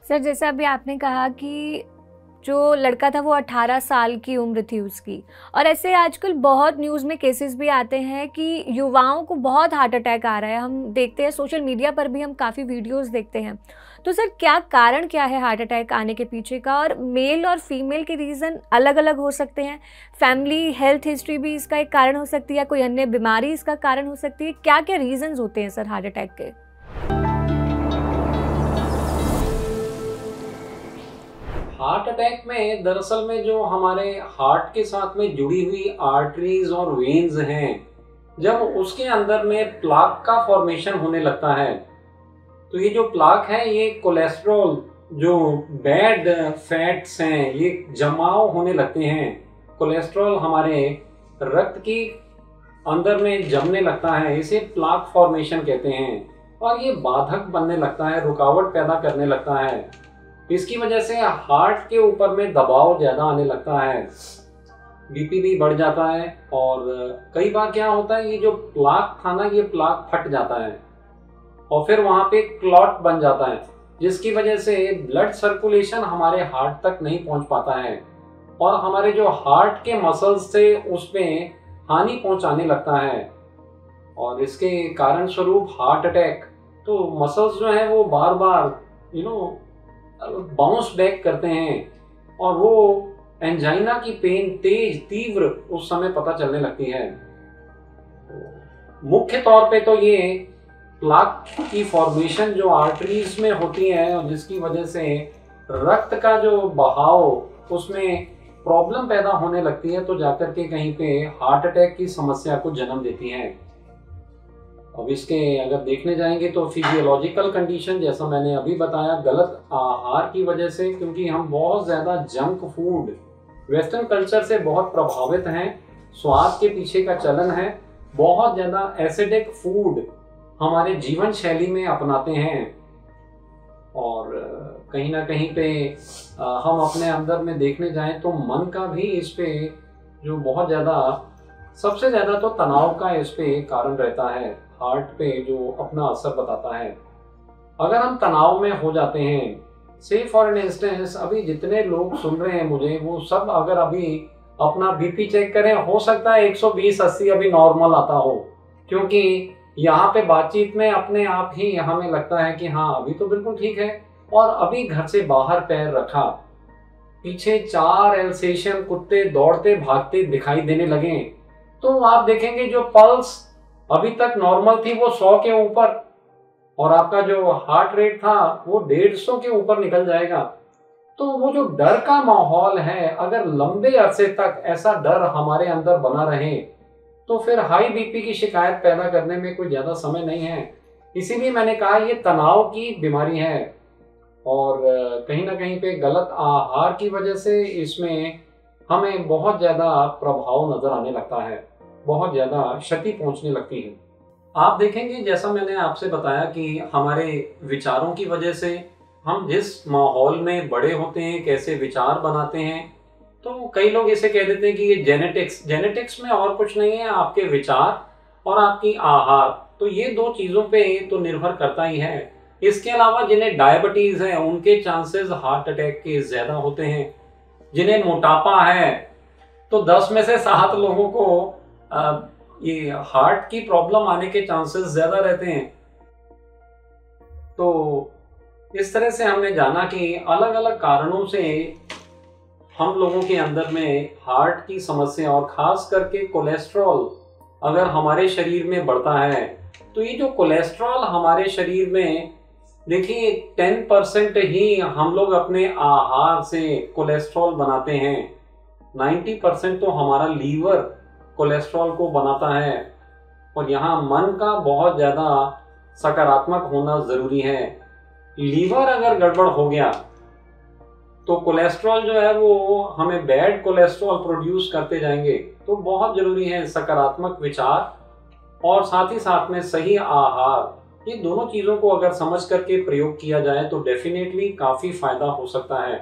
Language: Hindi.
सर जैसे अभी आपने कहा कि जो लड़का था वो 18 साल की उम्र थी उसकी, और ऐसे आजकल बहुत न्यूज़ में केसेस भी आते हैं कि युवाओं को बहुत हार्ट अटैक आ रहा है। हम देखते हैं सोशल मीडिया पर भी, हम काफ़ी वीडियोस देखते हैं। तो सर क्या कारण क्या है हार्ट अटैक आने के पीछे का, और मेल और फीमेल के रीज़न अलग अलग हो सकते हैं? फैमिली हेल्थ हिस्ट्री भी इसका एक कारण हो सकती है, कोई अन्य बीमारी इसका कारण हो सकती है? क्या क्या रीजंस होते हैं सर हार्ट अटैक के? हार्ट अटैक में दरअसल में जो हमारे हार्ट के साथ में जुड़ी हुई आर्टरीज और वेन्स हैं, जब उसके अंदर में प्लाक का फॉर्मेशन होने लगता है, तो ये जो प्लाक है ये कोलेस्ट्रॉल, जो बैड फैट्स हैं, ये जमाव होने लगते हैं। कोलेस्ट्रॉल हमारे रक्त की अंदर में जमने लगता है, इसे प्लाक फॉर्मेशन कहते हैं, और ये बाधक बनने लगता है, रुकावट पैदा करने लगता है। इसकी वजह से हार्ट के ऊपर में दबाव ज़्यादा आने लगता है, बीपी भी बढ़ जाता है, और कई बार क्या होता है, ये जो प्लाक था ना, ये प्लाक फट जाता है और फिर वहाँ पे क्लॉट बन जाता है, जिसकी वजह से ब्लड सर्कुलेशन हमारे हार्ट तक नहीं पहुँच पाता है और हमारे जो हार्ट के मसल्स से उसमें हानि पहुँचाने लगता है, और इसके कारण स्वरूप हार्ट अटैक। तो मसल्स जो है वो बार बार बाउंस बैक करते हैं, और वो एंजाइना की पेन तेज तीव्र उस समय पता चलने लगती है। मुख्य तौर पे तो ये प्लाक की फॉर्मेशन जो आर्टरीज में होती है, और जिसकी वजह से रक्त का जो बहाव उसमें प्रॉब्लम पैदा होने लगती है, तो जाकर के कहीं पे हार्ट अटैक की समस्या को जन्म देती है। अब इसके अगर देखने जाएंगे तो फिजियोलॉजिकल कंडीशन, जैसा मैंने अभी बताया, गलत आहार की वजह से, क्योंकि हम बहुत ज़्यादा जंक फूड वेस्टर्न कल्चर से बहुत प्रभावित हैं, स्वाद के पीछे का चलन है, बहुत ज़्यादा एसिडिक फूड हमारे जीवन शैली में अपनाते हैं, और कहीं ना कहीं पे हम अपने अंदर में देखने जाएं तो मन का भी इस पे जो बहुत ज़्यादा, सबसे ज़्यादा तो तनाव का इस पे कारण रहता है, हार्ट पे जो अपना असर बताता है। अगर हम तनाव में हो जाते हैं, से फॉर इंस्टेंस अभी जितने लोग सुन रहे हैं मुझे, वो सब अगर अभी अपना बीपी चेक करें, हो सकता है 120-80 अभी नॉर्मल आता हो, क्योंकि यहाँ पे बातचीत में अपने आप ही हमें लगता है कि हाँ अभी तो बिल्कुल ठीक है, और अभी घर से बाहर पैर रखा, पीछे 4 एल्सेशियन कुत्ते दौड़ते भागते दिखाई देने लगे, तो आप देखेंगे जो पल्स अभी तक नॉर्मल थी वो 100 के ऊपर, और आपका जो हार्ट रेट था वो 150 के ऊपर निकल जाएगा। तो वो जो डर का माहौल है, अगर लंबे अरसे तक ऐसा डर हमारे अंदर बना रहे, तो फिर हाई बीपी की शिकायत पैदा करने में कोई ज़्यादा समय नहीं है। इसीलिए मैंने कहा ये तनाव की बीमारी है, और कहीं ना कहीं पे गलत आहार की वजह से इसमें हमें बहुत ज़्यादा प्रभाव नज़र आने लगता है, बहुत ज़्यादा क्षति पहुंचने लगती है। आप देखेंगे, जैसा मैंने आपसे बताया कि हमारे विचारों की वजह से, हम जिस माहौल में बड़े होते हैं, कैसे विचार बनाते हैं, तो कई लोग इसे कह देते हैं कि ये जेनेटिक्स में और कुछ नहीं है, आपके विचार और आपकी आहार, तो ये 2 चीज़ों पे तो निर्भर करता ही है। इसके अलावा जिन्हें डायबिटीज़ है उनके चांसेस हार्ट अटैक के ज़्यादा होते हैं, जिन्हें मोटापा है, तो 10 में से 7 लोगों को ये हार्ट की प्रॉब्लम आने के चांसेस ज़्यादा रहते हैं। तो इस तरह से हमने जाना कि अलग अलग कारणों से हम लोगों के अंदर में हार्ट की समस्या, और ख़ास करके कोलेस्ट्रॉल अगर हमारे शरीर में बढ़ता है, तो ये जो कोलेस्ट्रॉल हमारे शरीर में, देखिए 10% ही हम लोग अपने आहार से कोलेस्ट्रॉल बनाते हैं, 90% तो हमारा लीवर कोलेस्ट्रॉल को बनाता है, और यहाँ मन का बहुत ज़्यादा सकारात्मक होना ज़रूरी है। लीवर अगर गड़बड़ हो गया तो कोलेस्ट्रॉल जो है वो हमें बैड कोलेस्ट्रॉल प्रोड्यूस करते जाएंगे, तो बहुत ज़रूरी है सकारात्मक विचार और साथ ही साथ में सही आहार। ये दोनों चीज़ों को अगर समझ करके प्रयोग किया जाए तो डेफिनेटली काफ़ी फायदा हो सकता है।